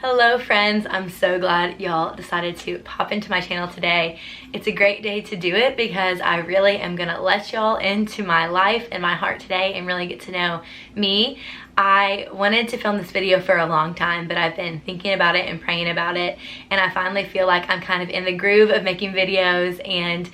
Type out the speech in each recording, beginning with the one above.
Hello friends, I'm so glad y'all decided to pop into my channel today. It's a great day to do it because I really am gonna let y'all into my life and my heart today and really get to know me. I wanted to film this video for a long time, but I've been thinking about it and praying about it, and I finally feel like I'm kind of in the groove of making videos and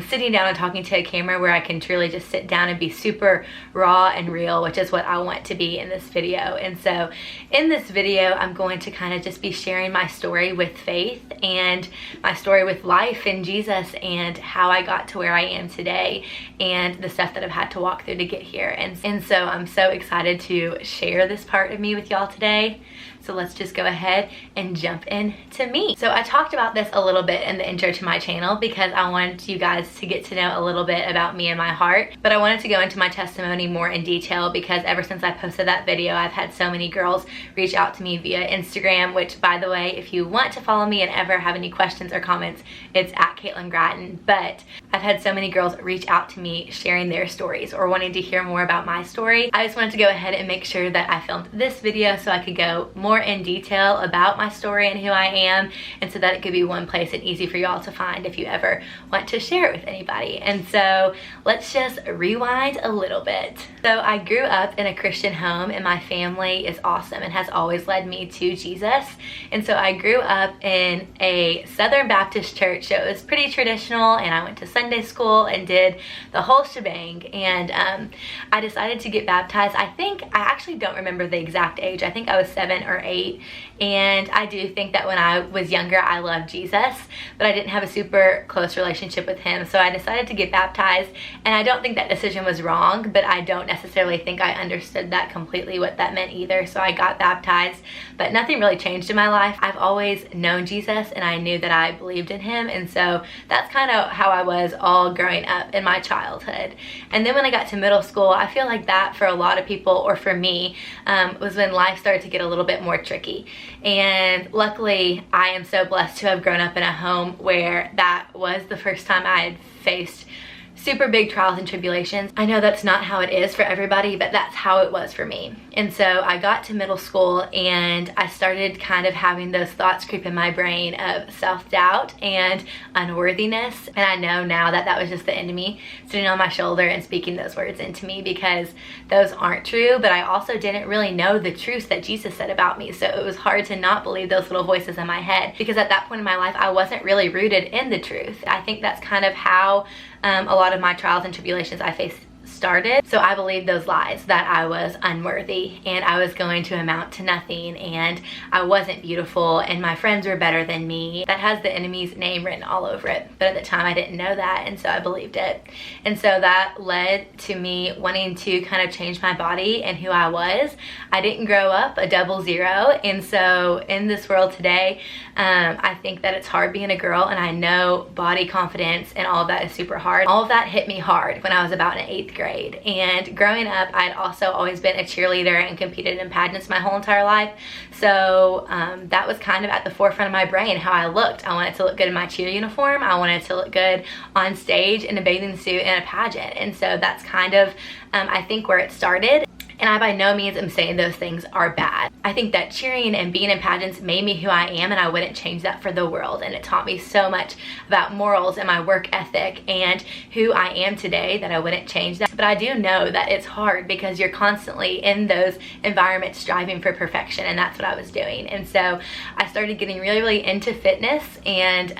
sitting down and talking to a camera where I can truly just sit down and be super raw and real, which is what I want to be in this video. And so in this video, I'm going to kind of just be sharing my story with faith and my story with life in Jesus and how I got to where I am today and the stuff that I've had to walk through to get here. And so I'm so excited to share this part of me with y'all today. So let's just go ahead and jump into me. So I talked about this a little bit in the intro to my channel because I wanted you guys to get to know a little bit about me and my heart, but I wanted to go into my testimony more in detail because ever since I posted that video, I've had so many girls reach out to me via Instagram, which by the way, if you want to follow me and ever have any questions or comments, it's at Caitlin Gratton. But I've had so many girls reach out to me sharing their stories or wanting to hear more about my story. I just wanted to go ahead and make sure that I filmed this video so I could go more in detail about my story and who I am, and so that it could be one place and easy for y'all to find if you ever want to share it with anybody. And so let's just rewind a little bit. So I grew up in a Christian home and my family is awesome and has always led me to Jesus. And so I grew up in a Southern Baptist church, so it was pretty traditional, and I went to Sunday school and did the whole shebang. And I decided to get baptized. I actually don't remember the exact age. I think I was 7 or 8, and I do think that when I was younger I loved Jesus, but I didn't have a super close relationship with him, so I decided to get baptized. And I don't think that decision was wrong, but I don't necessarily think I understood that completely what that meant either. So I got baptized, but nothing really changed in my life. I've always known Jesus and I knew that I believed in him, and so that's kind of how I was all growing up in my childhood. And then when I got to middle school, I feel like that for a lot of people, or for me, was when life started to get a little bit more tricky. And luckily I am so blessed to have grown up in a home where that was the first time I had faced super big trials and tribulations. I know that's not how it is for everybody, but that's how it was for me. And so I got to middle school and I started kind of having those thoughts creep in my brain of self-doubt and unworthiness. And I know now that that was just the enemy sitting on my shoulder and speaking those words into me, because those aren't true, but I also didn't really know the truths that Jesus said about me. So it was hard to not believe those little voices in my head, because at that point in my life, I wasn't really rooted in the truth. I think that's kind of how a lot of my trials and tribulations I faced started. So I believed those lies, that I was unworthy and I was going to amount to nothing and I wasn't beautiful and my friends were better than me. That has the enemy's name written all over it, but at the time I didn't know that, and so I believed it. And so that led to me wanting to kind of change my body and who I was. I didn't grow up a 00, and so in this world today, I think that it's hard being a girl, and I know body confidence and all of that is super hard. All of that hit me hard when I was about in 8th grade. And growing up, I'd also always been a cheerleader and competed in pageants my whole entire life. So that was kind of at the forefront of my brain, how I looked. I wanted to look good in my cheer uniform. I wanted to look good on stage in a bathing suit in a pageant. And so that's kind of, I think, where it started. And I by no means am saying those things are bad. I think that cheering and being in pageants made me who I am, and I wouldn't change that for the world. And it taught me so much about morals and my work ethic and who I am today that I wouldn't change that. But I do know that it's hard because you're constantly in those environments striving for perfection, and that's what I was doing. And so I started getting really, really into fitness, and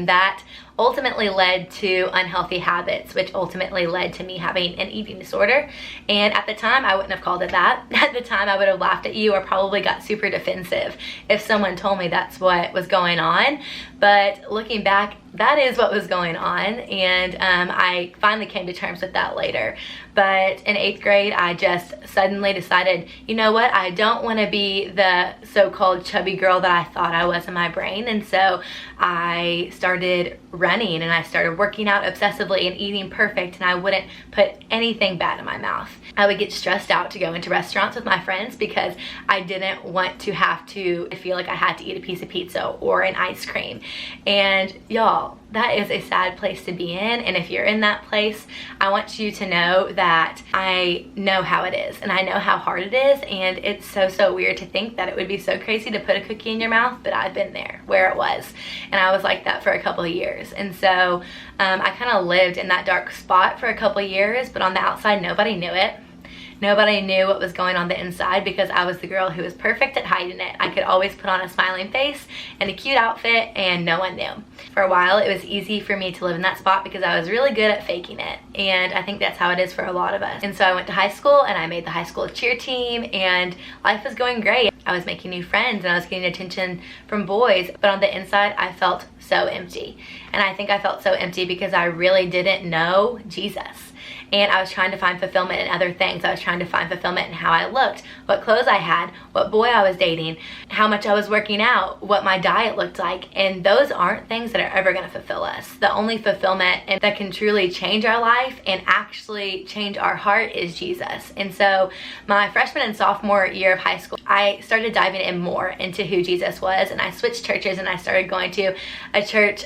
that ultimately led to unhealthy habits, which ultimately led to me having an eating disorder. And at the time, I wouldn't have called it that. At the time, I would have laughed at you or probably got super defensive if someone told me that's what was going on. But looking back, that is what was going on, and I finally came to terms with that later. But in 8th grade, I just suddenly decided, you know what, I don't want to be the so-called chubby girl that I thought I was in my brain. And so I started running and I started working out obsessively and eating perfect, and I wouldn't put anything bad in my mouth. I would get stressed out to go into restaurants with my friends because I didn't want to have to feel like I had to eat a piece of pizza or an ice cream. And y'all, that is a sad place to be in. And if you're in that place, I want you to know that I know how it is, and I know how hard it is, and it's so weird to think that it would be so crazy to put a cookie in your mouth, but I've been there where it was, and I was like that for a couple of years. And so I kind of lived in that dark spot for a couple of years, but on the outside nobody knew it. Nobody knew what was going on the inside because I was the girl who was perfect at hiding it. I could always put on a smiling face and a cute outfit and no one knew. For a while, it was easy for me to live in that spot because I was really good at faking it. And I think that's how it is for a lot of us. And so I went to high school and I made the high school cheer team, and life was going great. I was making new friends and I was getting attention from boys, but on the inside, I felt so empty. And I think I felt so empty because I really didn't know Jesus. And I was trying to find fulfillment in other things. I was trying to find fulfillment in how I looked, what clothes I had, what boy I was dating, how much I was working out, what my diet looked like. And those aren't things that are ever going to fulfill us. The only fulfillment that can truly change our life and actually change our heart is Jesus. And so my freshman and sophomore year of high school, I started diving in more into who Jesus was, and I switched churches and I started going to a church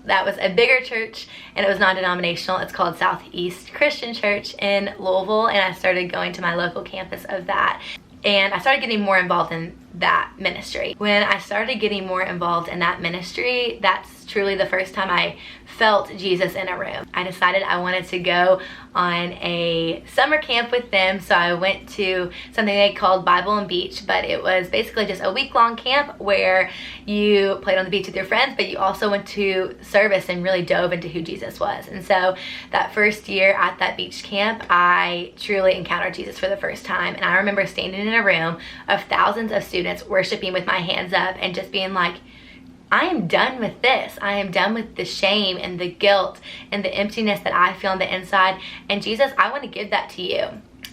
that was a bigger church, and it was non-denominational. It's called Southeast Christian Church in Louisville, and I started going to my local campus of that. And I started getting more involved in that ministry. When I started getting more involved in that ministry, that's truly the first time I felt Jesus in a room. I decided I wanted to go on a summer camp with them, so I went to something they called Bible and Beach, but it was basically just a week-long camp where you played on the beach with your friends, but you also went to service and really dove into who Jesus was. And so that first year at that beach camp, I truly encountered Jesus for the first time. And I remember standing in a room of thousands of students worshiping with my hands up and just being like, I am done with this. I am done with the shame and the guilt and the emptiness that I feel on the inside. And Jesus, I want to give that to you.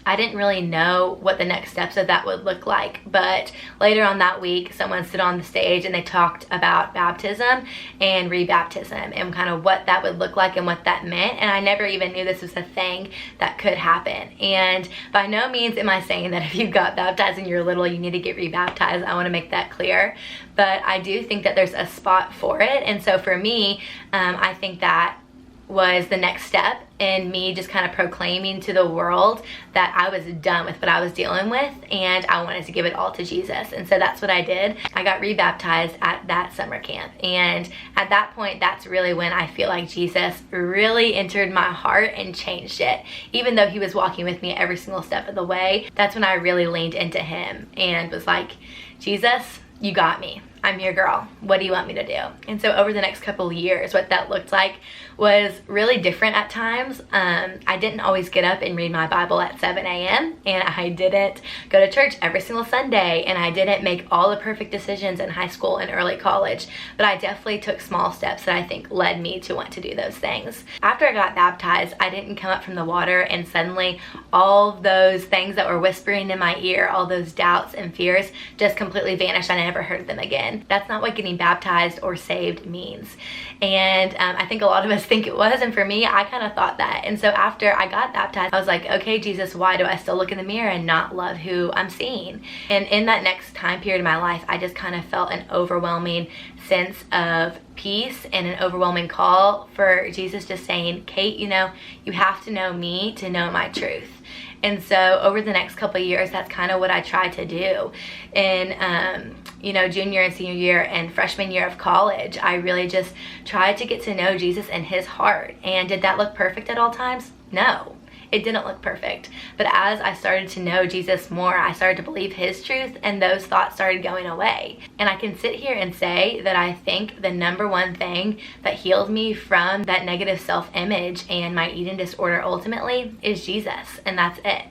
I didn't really know what the next steps of that would look like, but later on that week, someone stood on the stage and they talked about baptism and rebaptism and kind of what that would look like and what that meant. And I never even knew this was a thing that could happen. And by no means am I saying that if you got baptized and you're little, you need to get rebaptized. I want to make that clear. But I do think that there's a spot for it. And so for me, I think that was the next step in me just kind of proclaiming to the world that I was done with what I was dealing with and I wanted to give it all to Jesus. And so that's what I did. I got rebaptized at that summer camp, and at that point, that's really when I feel like Jesus really entered my heart and changed it. Even though he was walking with me every single step of the way, that's when I really leaned into him and was like, Jesus, you got me. I'm your girl. What do you want me to do? And so over the next couple of years, what that looked like was really different at times. I didn't always get up and read my Bible at 7 a.m. and I didn't go to church every single Sunday, and I didn't make all the perfect decisions in high school and early college, but I definitely took small steps that I think led me to want to do those things. After I got baptized, I didn't come up from the water and suddenly all those things that were whispering in my ear, all those doubts and fears just completely vanished. I never heard them again. That's not what getting baptized or saved means. And I think a lot of us think it was, and for me, I kind of thought that. And so after I got baptized, I was like, okay, Jesus, why do I still look in the mirror and not love who I'm seeing? And in that next time period of my life, I just kind of felt an overwhelming sense of peace and an overwhelming call for Jesus just saying, Kate, you know, you have to know me to know my truth. And so over the next couple of years, that's kind of what I tried to do. In junior and senior year and freshman year of college, I really just tried to get to know Jesus and his heart. And did that look perfect at all times? No. It didn't look perfect. But as I started to know Jesus more, I started to believe his truth, and those thoughts started going away. And I can sit here and say that I think the number one thing that healed me from that negative self-image and my eating disorder ultimately is Jesus, and that's it.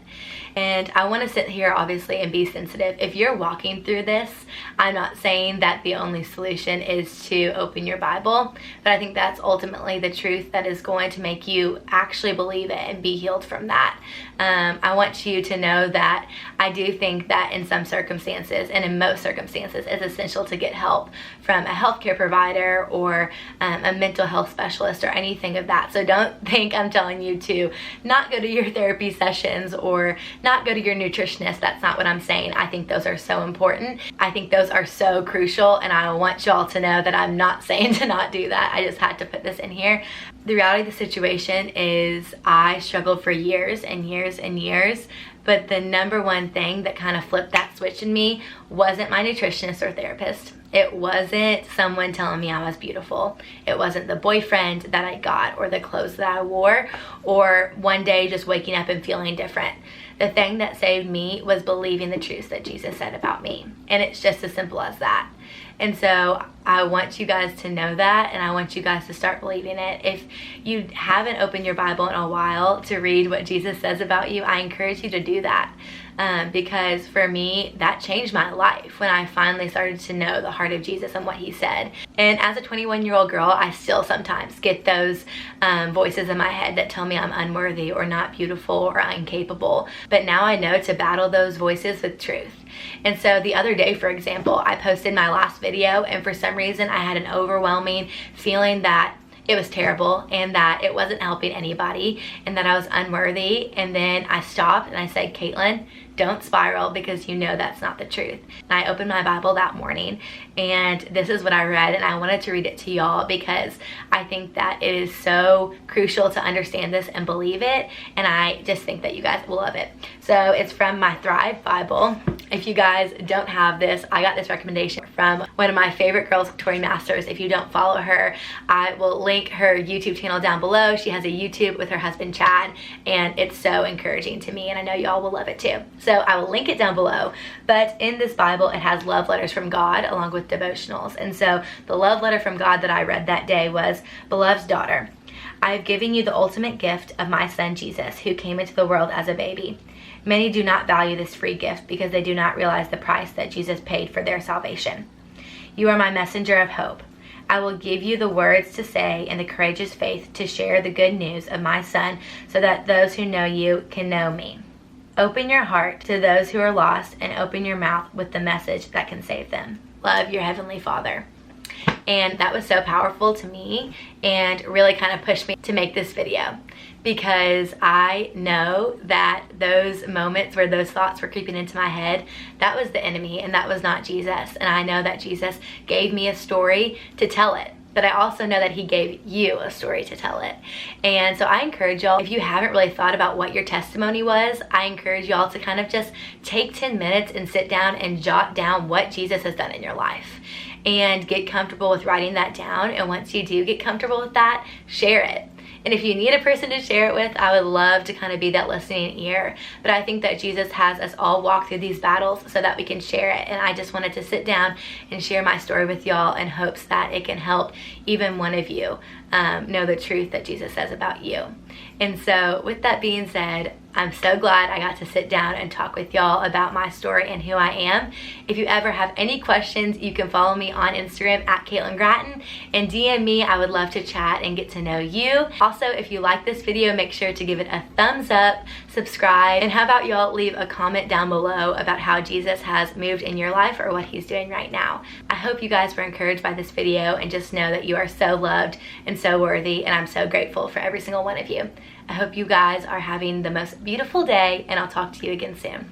And I want to sit here obviously and be sensitive. If you're walking through this, I'm not saying that the only solution is to open your Bible, but I think that's ultimately the truth that is going to make you actually believe it and be healed from that. I want you to know that I do think that in some circumstances, and in most circumstances, it's essential to get help from a healthcare provider or a mental health specialist or anything of that. So don't think I'm telling you to not go to your therapy sessions or not go to your nutritionist. That's not what I'm saying. I think those are so important. I think those are so crucial, and I want y'all to know that I'm not saying to not do that. I just had to put this in here. The reality of the situation is I struggled for years and years and years, but the number one thing that kind of flipped that switch in me wasn't my nutritionist or therapist. It wasn't someone telling me I was beautiful. It wasn't the boyfriend that I got or the clothes that I wore or one day just waking up and feeling different. The thing that saved me was believing the truth that Jesus said about me. And it's just as simple as that. And so I want you guys to know that, and I want you guys to start believing it. If you haven't opened your Bible in a while to read what Jesus says about you, I encourage you to do that. Because for me, that changed my life when I finally started to know the heart of Jesus and what he said. And as a 21-year-old girl, I still sometimes get those voices in my head that tell me I'm unworthy or not beautiful or incapable. But now I know to battle those voices with truth. And so the other day, for example, I posted my last video, and for some reason I had an overwhelming feeling that it was terrible and that it wasn't helping anybody and that I was unworthy. And then I stopped and I said, Caitlin, don't spiral, because you know that's not the truth. And I opened my Bible that morning, and this is what I read, and I wanted to read it to y'all because I think that it is so crucial to understand this and believe it, and I just think that you guys will love it. So it's from my Thrive Bible. If you guys don't have this, I got this recommendation from one of my favorite girls, Tori. If you don't follow her, I will link her YouTube channel down below. She has a YouTube with her husband Chad, and it's so encouraging to me, and I know y'all will love it too. So I will link it down below. But in this Bible, it has love letters from God along with devotionals. And so the love letter from God that I read that day was, Beloved's daughter, I have given you the ultimate gift of my son Jesus, who came into the world as a baby. Many do not value this free gift because they do not realize the price that Jesus paid for their salvation. You are my messenger of hope. I will give you the words to say and the courageous faith to share the good news of my son so that those who know you can know me. Open your heart to those who are lost and open your mouth with the message that can save them. Love your Heavenly Father. And that was so powerful to me and really kind of pushed me to make this video, because I know that those moments where those thoughts were creeping into my head, that was the enemy and that was not Jesus. And I know that Jesus gave me a story to tell it. But I also know that he gave you a story to tell it. And so I encourage y'all, if you haven't really thought about what your testimony was, I encourage y'all to kind of just take 10 minutes and sit down and jot down what Jesus has done in your life. And get comfortable with writing that down. And once you do get comfortable with that, share it. And if you need a person to share it with, I would love to kind of be that listening ear. But I think that Jesus has us all walk through these battles so that we can share it. And I just wanted to sit down and share my story with y'all in hopes that it can help even one of you know the truth that Jesus says about you. And so with that being said, I'm so glad I got to sit down and talk with y'all about my story and who I am. If you ever have any questions, you can follow me on Instagram at Caitlin Gratton and DM me. I would love to chat and get to know you. Also, if you like this video, make sure to give it a thumbs up, subscribe, and how about y'all leave a comment down below about how Jesus has moved in your life or what he's doing right now. I hope you guys were encouraged by this video, and just know that you are so loved and so worthy, and I'm so grateful for every single one of you. I hope you guys are having the most beautiful day, and I'll talk to you again soon.